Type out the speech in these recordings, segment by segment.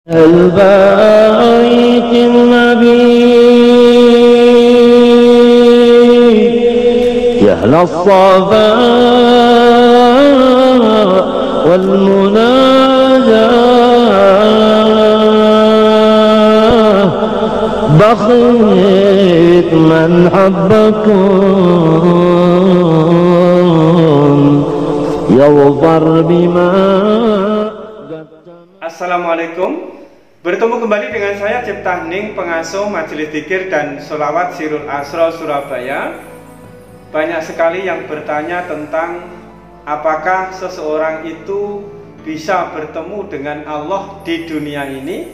البيت النبي يا أهل الصفاء والمناجاة بخيت من حبكم يظفر بما. Assalamualaikum. Bertemu kembali dengan saya Cipta Hening, pengasuh Majelis Dzikir dan Sholawat Sirul Asro Surabaya. Banyak sekali yang bertanya tentang apakah seseorang itu bisa bertemu dengan Allah di dunia ini.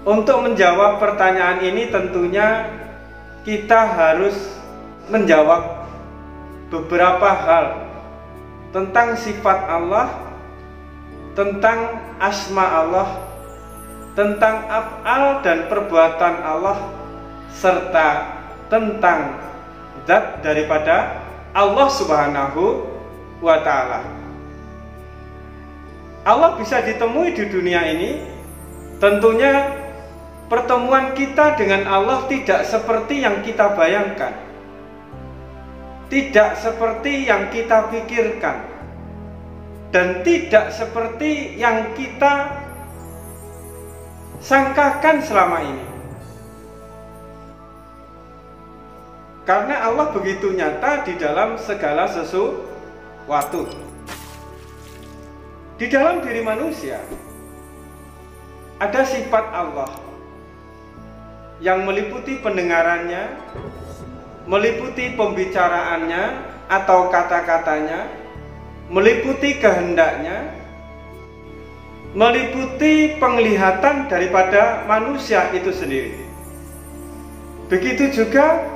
Untuk menjawab pertanyaan ini tentunya kita harus menjawab beberapa hal tentang sifat Allah, tentang asma Allah, tentang af'al dan perbuatan Allah, serta tentang zat daripada Allah Subhanahu wa Ta'ala. Allah bisa ditemui di dunia ini. Tentunya pertemuan kita dengan Allah tidak seperti yang kita bayangkan, tidak seperti yang kita pikirkan, dan tidak seperti yang kita sangkakan selama ini. Karena Allah begitu nyata di dalam segala sesuatu. Di dalam diri manusia ada sifat Allah yang meliputi pendengarannya, meliputi pembicaraannya atau kata-katanya, meliputi kehendaknya, meliputi penglihatan daripada manusia itu sendiri. Begitu juga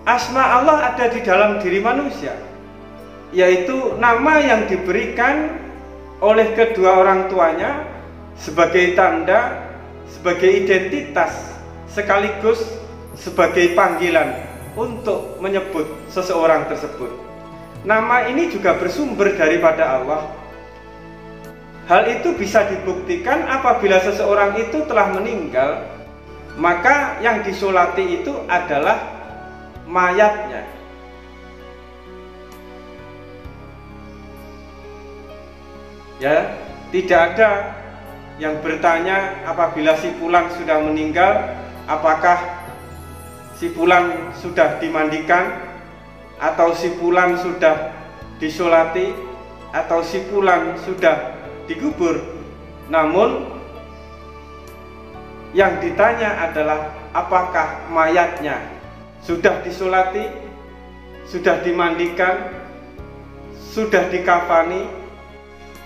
asma Allah ada di dalam diri manusia, yaitu nama yang diberikan oleh kedua orang tuanya sebagai tanda, sebagai identitas, sekaligus sebagai panggilan untuk menyebut seseorang tersebut. Nama ini juga bersumber daripada Allah. Hal itu bisa dibuktikan apabila seseorang itu telah meninggal, maka yang disolati itu adalah mayatnya. Ya, tidak ada yang bertanya apabila si fulan sudah meninggal, apakah si fulan sudah dimandikan, atau si fulan sudah disolati, atau si fulan sudah dikubur. Namun yang ditanya adalah apakah mayatnya sudah disolati, sudah dimandikan, sudah dikafani,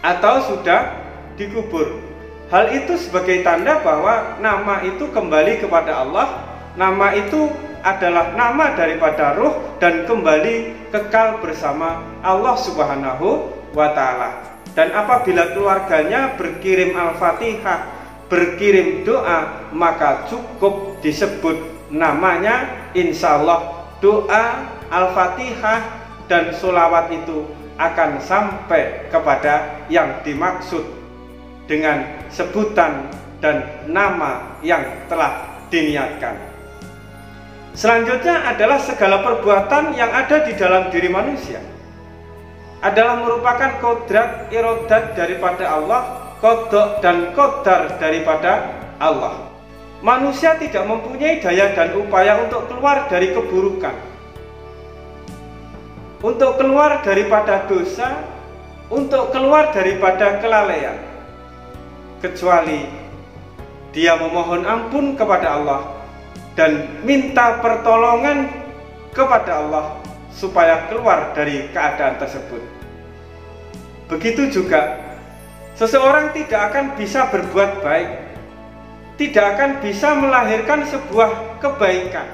atau sudah dikubur. Hal itu sebagai tanda bahwa nama itu kembali kepada Allah. Nama itu adalah nama daripada ruh dan kembali kekal bersama Allah Subhanahu wa Ta'ala. Dan apabila keluarganya berkirim Al-Fatihah, berkirim doa, maka cukup disebut namanya. Insya Allah doa, Al-Fatihah dan sholawat itu akan sampai kepada yang dimaksud dengan sebutan dan nama yang telah diniatkan. Selanjutnya adalah segala perbuatan yang ada di dalam diri manusia adalah merupakan kodrat irodat daripada Allah, kodok dan kodar daripada Allah. Manusia tidak mempunyai daya dan upaya untuk keluar dari keburukan, untuk keluar daripada dosa, untuk keluar daripada kelalaian, kecuali dia memohon ampun kepada Allah dan minta pertolongan kepada Allah supaya keluar dari keadaan tersebut. Begitu juga seseorang tidak akan bisa berbuat baik, tidak akan bisa melahirkan sebuah kebaikan,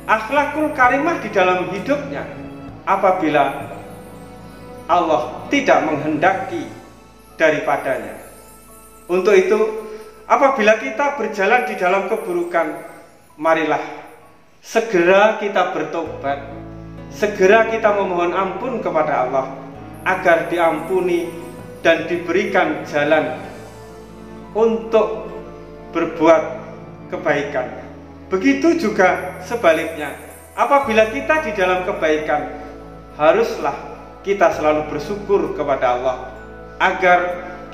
akhlakul karimah di dalam hidupnya apabila Allah tidak menghendaki daripadanya. Untuk itu, apabila kita berjalan di dalam keburukan, marilah segera kita bertobat, segera kita memohon ampun kepada Allah agar diampuni dan diberikan jalan untuk berbuat kebaikan. Begitu juga sebaliknya, apabila kita di dalam kebaikan, haruslah kita selalu bersyukur kepada Allah agar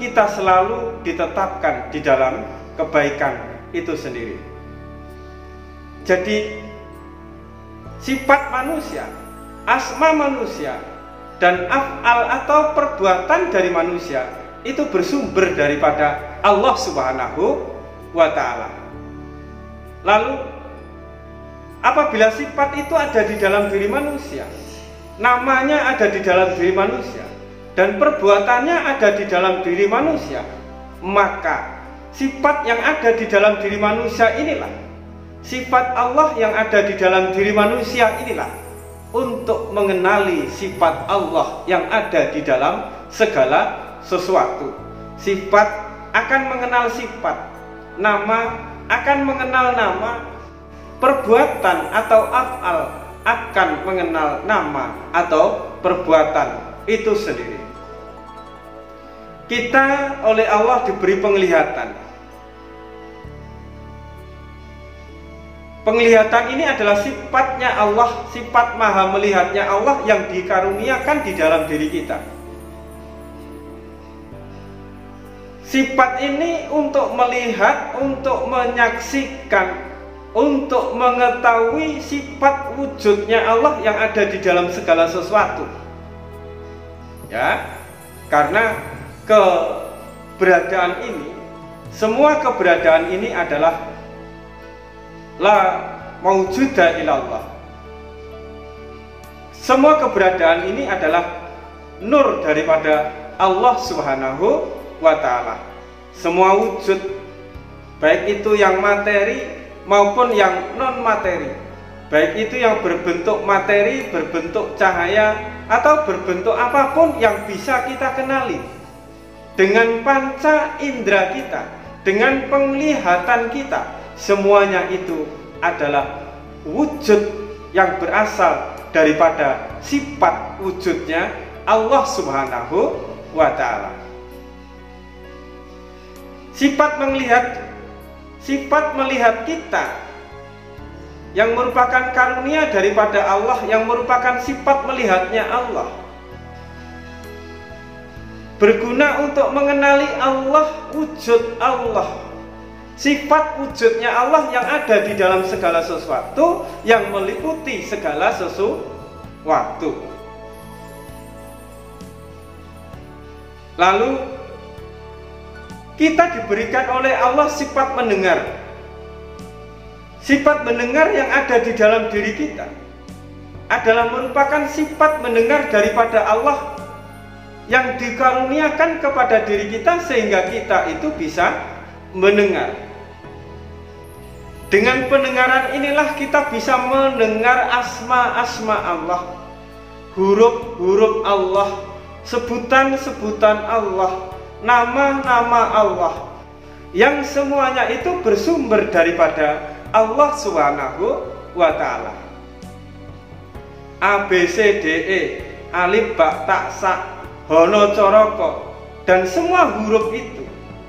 kita selalu ditetapkan di dalam kebaikan itu sendiri. Jadi sifat manusia, asma manusia, dan af'al atau perbuatan dari manusia itu bersumber daripada Allah Subhanahu wa ta'ala. Lalu apabila sifat itu ada di dalam diri manusia, namanya ada di dalam diri manusia, dan perbuatannya ada di dalam diri manusia, maka sifat yang ada di dalam diri manusia inilah, sifat Allah yang ada di dalam diri manusia inilah, untuk mengenali sifat Allah yang ada di dalam segala sesuatu. Sifat akan mengenal sifat, nama akan mengenal nama, perbuatan atau af'al akan mengenal nama atau perbuatan itu sendiri. Kita oleh Allah diberi penglihatan. Penglihatan ini adalah sifatnya Allah, sifat maha melihatnya Allah yang dikaruniakan di dalam diri kita. Sifat ini untuk melihat, untuk menyaksikan, untuk mengetahui sifat wujudnya Allah yang ada di dalam segala sesuatu. Ya, karena keberadaan ini, semua keberadaan ini adalah la maujuda ilallah. Semua keberadaan ini adalah nur daripada Allah Subhanahu wa ta'ala. Semua wujud, baik itu yang materi maupun yang non materi, baik itu yang berbentuk materi, berbentuk cahaya, atau berbentuk apapun yang bisa kita kenali dengan panca indera kita, dengan penglihatan kita, semuanya itu adalah wujud yang berasal daripada sifat wujudnya Allah Subhanahu wa ta'ala. Sifat melihat kita yang merupakan karunia daripada Allah, yang merupakan sifat melihatnya Allah, berguna untuk mengenali Allah, wujud Allah, sifat wujudnya Allah yang ada di dalam segala sesuatu, yang meliputi segala sesuatu. Lalu kita diberikan oleh Allah sifat mendengar. Sifat mendengar yang ada di dalam diri kita adalah merupakan sifat mendengar daripada Allah yang dikaruniakan kepada diri kita, sehingga kita itu bisa mendengar. Dengan pendengaran inilah kita bisa mendengar asma-asma Allah, huruf-huruf Allah, sebutan-sebutan Allah, nama-nama Allah, yang semuanya itu bersumber daripada Allah Subhanahu wa ta'ala. A, B, C, D, E, alif, ba, ta, sa, hono, coroko, dan semua huruf itu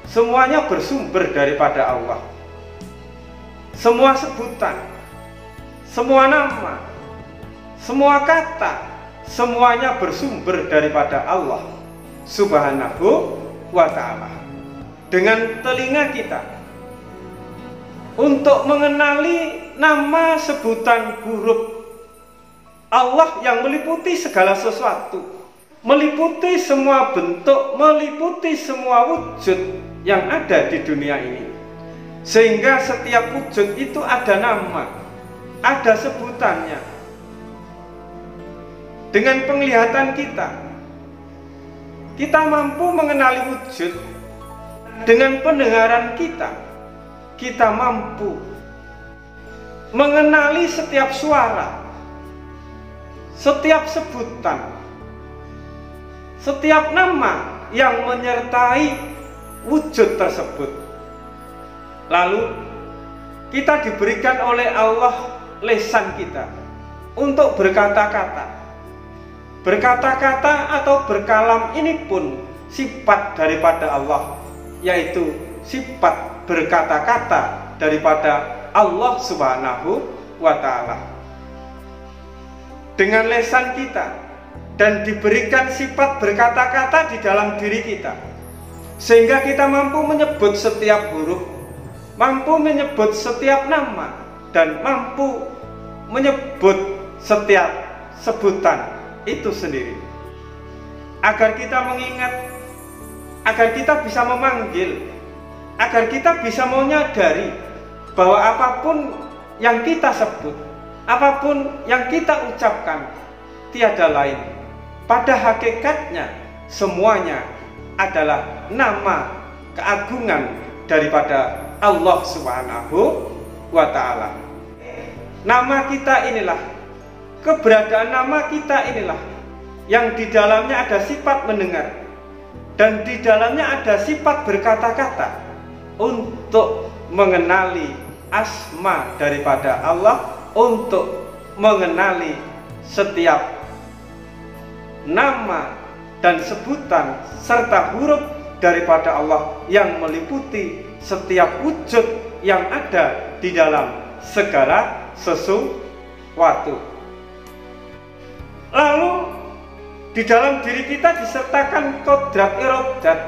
semuanya bersumber daripada Allah. Semua sebutan, semua nama, semua kata, semuanya bersumber daripada Allah Subhanahu wa ta'ala. Dengan telinga kita untuk mengenali nama, sebutan, huruf Allah yang meliputi segala sesuatu, meliputi semua bentuk, meliputi semua wujud yang ada di dunia ini, sehingga setiap wujud itu ada nama, ada sebutannya. Dengan penglihatan kita mampu mengenali wujud. Dengan pendengaran kita mampu mengenali setiap suara, setiap sebutan, setiap nama yang menyertai wujud tersebut. Lalu kita diberikan oleh Allah lisan kita untuk berkata-kata. Berkata-kata atau berkalam ini pun sifat daripada Allah yaitu sifat berkata-kata daripada Allah Subhanahu wa Ta'ala. Dengan lisan kita dan diberikan sifat berkata-kata di dalam diri kita, sehingga kita mampu menyebut setiap huruf, mampu menyebut setiap nama, dan mampu menyebut setiap sebutan itu sendiri. Agar kita mengingat, agar kita bisa memanggil, agar kita bisa menyadari bahwa apapun yang kita sebut, apapun yang kita ucapkan, tiada lain, pada hakikatnya semuanya adalah nama keagungan daripada Allah Subhanahu wa Ta'ala. Nama kita inilah, keberadaan nama kita inilah yang di dalamnya ada sifat mendengar dan di dalamnya ada sifat berkata-kata untuk mengenali asma daripada Allah, untuk mengenali setiap nama dan sebutan serta huruf daripada Allah yang meliputi setiap wujud yang ada di dalam segala sesuatu. Lalu di dalam diri kita disertakan kodrat irodat,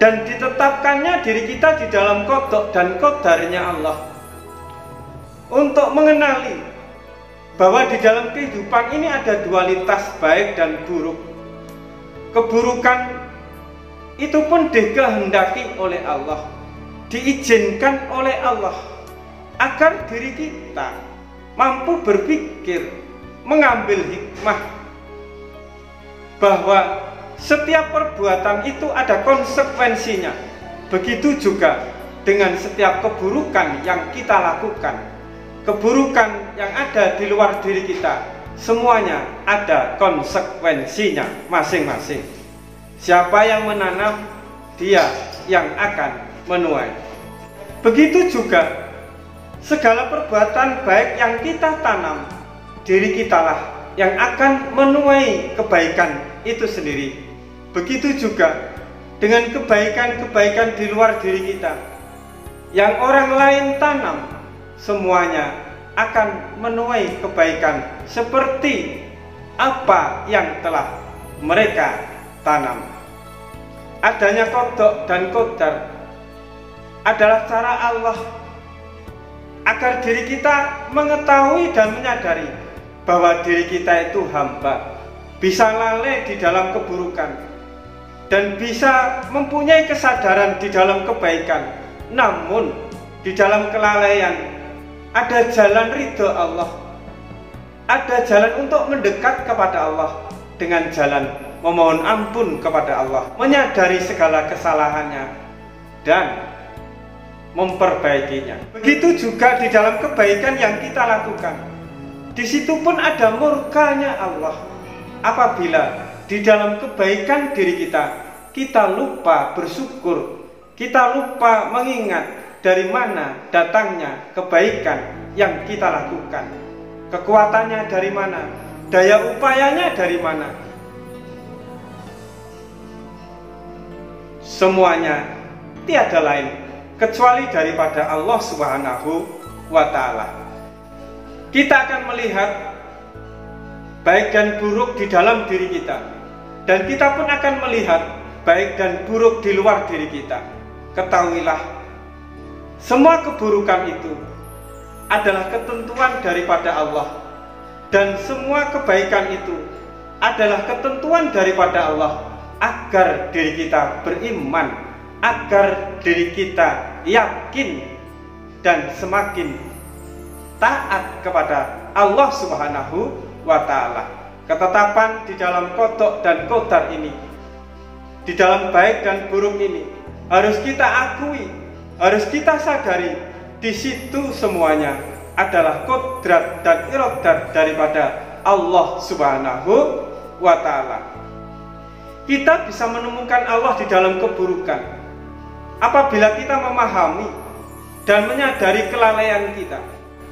dan ditetapkannya diri kita di dalam kodok dan kodarnya Allah untuk mengenali bahwa di dalam kehidupan ini ada dualitas baik dan buruk. Keburukan itu pun dikehendaki oleh Allah, diizinkan oleh Allah, agar diri kita mampu berpikir, mengambil hikmah bahwa setiap perbuatan itu ada konsekuensinya. Begitu juga dengan setiap keburukan yang kita lakukan, keburukan yang ada di luar diri kita, semuanya ada konsekuensinya masing-masing. Siapa yang menanam, dia yang akan menuai. Begitu juga segala perbuatan baik yang kita tanam, diri kitalah yang akan menuai kebaikan itu sendiri. Begitu juga dengan kebaikan-kebaikan di luar diri kita yang orang lain tanam, semuanya akan menuai kebaikan seperti apa yang telah mereka tanam. Adanya kodok dan kodar adalah cara Allah agar diri kita mengetahui dan menyadari bahwa diri kita itu hamba, bisa lalai di dalam keburukan dan bisa mempunyai kesadaran di dalam kebaikan. Namun di dalam kelalaian ada jalan ridho Allah, ada jalan untuk mendekat kepada Allah dengan jalan memohon ampun kepada Allah, menyadari segala kesalahannya dan memperbaikinya. Begitu juga di dalam kebaikan yang kita lakukan, di situ pun ada murkanya Allah apabila di dalam kebaikan diri kita lupa bersyukur, kita lupa mengingat dari mana datangnya kebaikan yang kita lakukan, kekuatannya dari mana, daya upayanya dari mana. Semuanya tiada lain kecuali daripada Allah Subhanahu wa Ta'ala. Kita akan melihat baik dan buruk di dalam diri kita, dan kita pun akan melihat baik dan buruk di luar diri kita. Ketahuilah, semua keburukan itu adalah ketentuan daripada Allah, dan semua kebaikan itu adalah ketentuan daripada Allah agar diri kita beriman, agar diri kita yakin dan semakin taat kepada Allah Subhanahu wa Ta'ala. Ketetapan di dalam kodok dan kodar ini, di dalam baik dan buruk ini, harus kita akui, harus kita sadari, di situ semuanya adalah kodrat dan irodat daripada Allah Subhanahu wa Ta'ala. Kita bisa menemukan Allah di dalam keburukan apabila kita memahami dan menyadari kelalaian kita,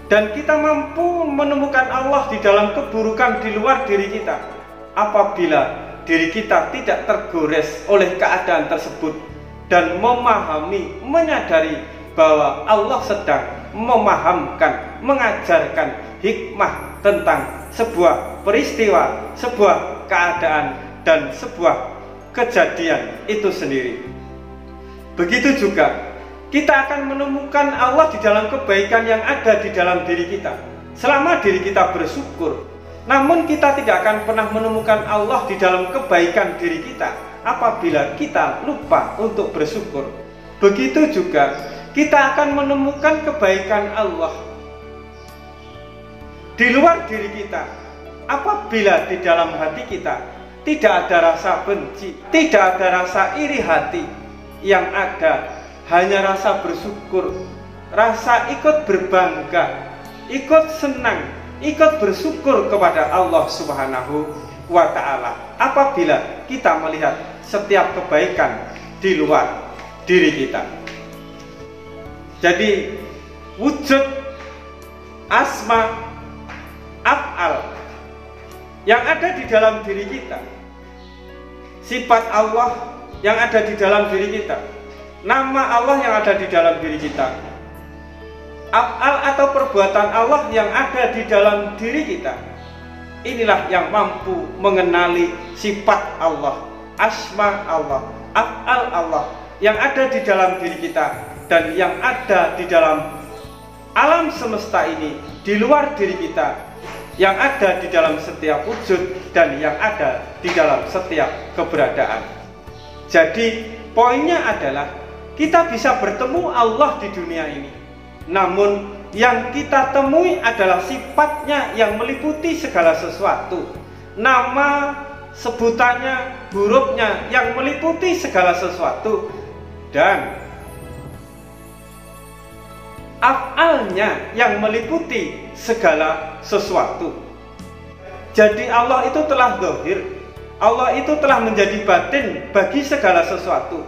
dan kita mampu menemukan Allah di dalam keburukan di luar diri kita apabila diri kita tidak tergores oleh keadaan tersebut, dan memahami, menyadari bahwa Allah sedang memahamkan, mengajarkan hikmah tentang sebuah peristiwa, sebuah keadaan, dan sebuah kejadian itu sendiri. Begitu juga kita akan menemukan Allah di dalam kebaikan yang ada di dalam diri kita selama diri kita bersyukur. Namun kita tidak akan pernah menemukan Allah di dalam kebaikan diri kita apabila kita lupa untuk bersyukur. Begitu juga kita akan menemukan kebaikan Allah di luar diri kita apabila di dalam hati kita tidak ada rasa benci, tidak ada rasa iri hati. Yang ada hanya rasa bersyukur, rasa ikut berbangga, ikut senang, ikut bersyukur kepada Allah Subhanahu wa Ta'ala apabila kita melihat setiap kebaikan di luar diri kita. Jadi wujud asma af'al yang ada di dalam diri kita, sifat Allah yang ada di dalam diri kita, nama Allah yang ada di dalam diri kita, af'al atau perbuatan Allah yang ada di dalam diri kita, inilah yang mampu mengenali sifat Allah, asma Allah, af'al Allah yang ada di dalam diri kita dan yang ada di dalam alam semesta ini, di luar diri kita, yang ada di dalam setiap wujud dan yang ada di dalam setiap keberadaan. Jadi poinnya adalah kita bisa bertemu Allah di dunia ini, namun yang kita temui adalah sifatnya yang meliputi segala sesuatu, nama, sebutannya, hurufnya yang meliputi segala sesuatu, dan af'alnya yang meliputi segala sesuatu. Jadi Allah itu telah zahir, Allah itu telah menjadi batin bagi segala sesuatu.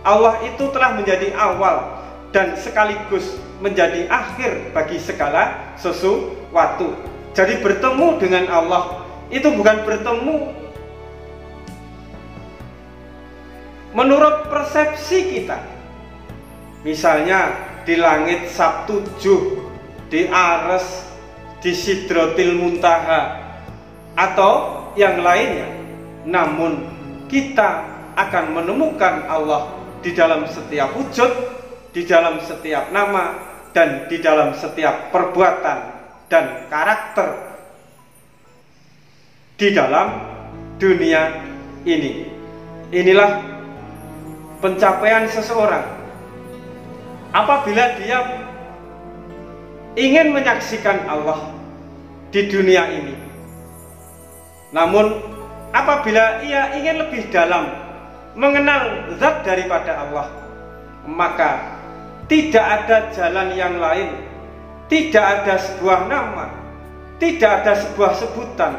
Allah itu telah menjadi awal dan sekaligus menjadi akhir bagi segala sesuatu. Jadi bertemu dengan Allah itu bukan bertemu menurut persepsi kita. Misalnya di langit Sabtu Juh, di Ares, di Sidratil Muntaha, atau yang lainnya. Namun kita akan menemukan Allah di dalam setiap wujud, di dalam setiap nama, dan di dalam setiap perbuatan dan karakter di dalam dunia ini. Inilah pencapaian seseorang apabila dia ingin menyaksikan Allah di dunia ini. Namun apabila ia ingin lebih dalam mengenal zat daripada Allah, maka tidak ada jalan yang lain, tidak ada sebuah nama, tidak ada sebuah sebutan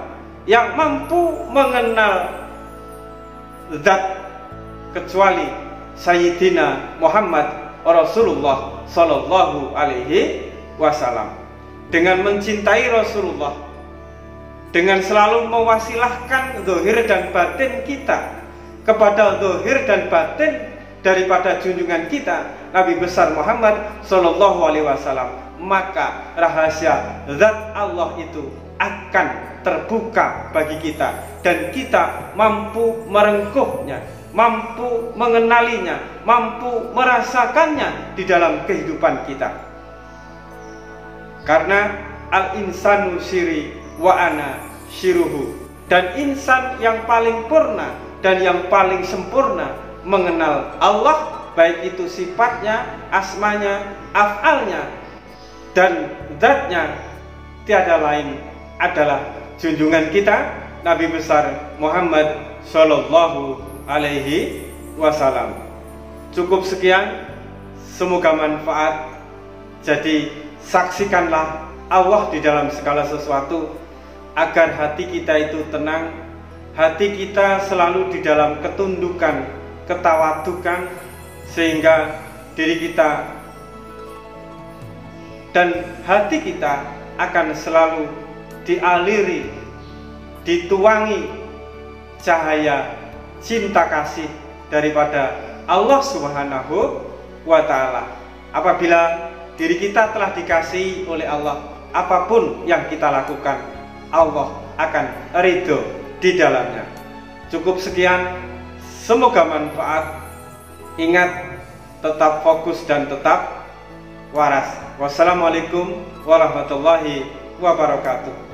yang mampu mengenal zat kecuali Sayyidina Muhammad Rasulullah Sallallahu Alaihi Wasallam. Dengan mencintai Rasulullah, dengan selalu mewasilahkan zahir dan batin kita kepada zahir dan batin daripada junjungan kita Nabi besar Muhammad Sallallahu Alaihi Wasallam, maka rahasia zat Allah itu akan terbuka bagi kita dan kita mampu merengkuhnya, mampu mengenalinya, mampu merasakannya di dalam kehidupan kita. Karena al-insanu syiri wa ana syiruhu, dan insan yang paling purna dan yang paling sempurna mengenal Allah, baik itu sifatnya, asmanya, af'alnya, dan zatnya, tiada lain adalah junjungan kita Nabi besar Muhammad Sallallahu Alaihi Wasallam. Cukup sekian, semoga manfaat. Jadi saksikanlah Allah di dalam segala sesuatu, agar hati kita itu tenang, hati kita selalu di dalam ketundukan, ketawadukan, sehingga diri kita dan hati kita akan selalu dialiri, dituangi cahaya cinta kasih daripada Allah Subhanahu wa Ta'ala. Apabila diri kita telah dikasihi oleh Allah, apapun yang kita lakukan, Allah akan ridho di dalamnya. Cukup sekian, semoga manfaat. Ingat, tetap fokus dan tetap waras. Wassalamualaikum warahmatullahi wabarakatuh.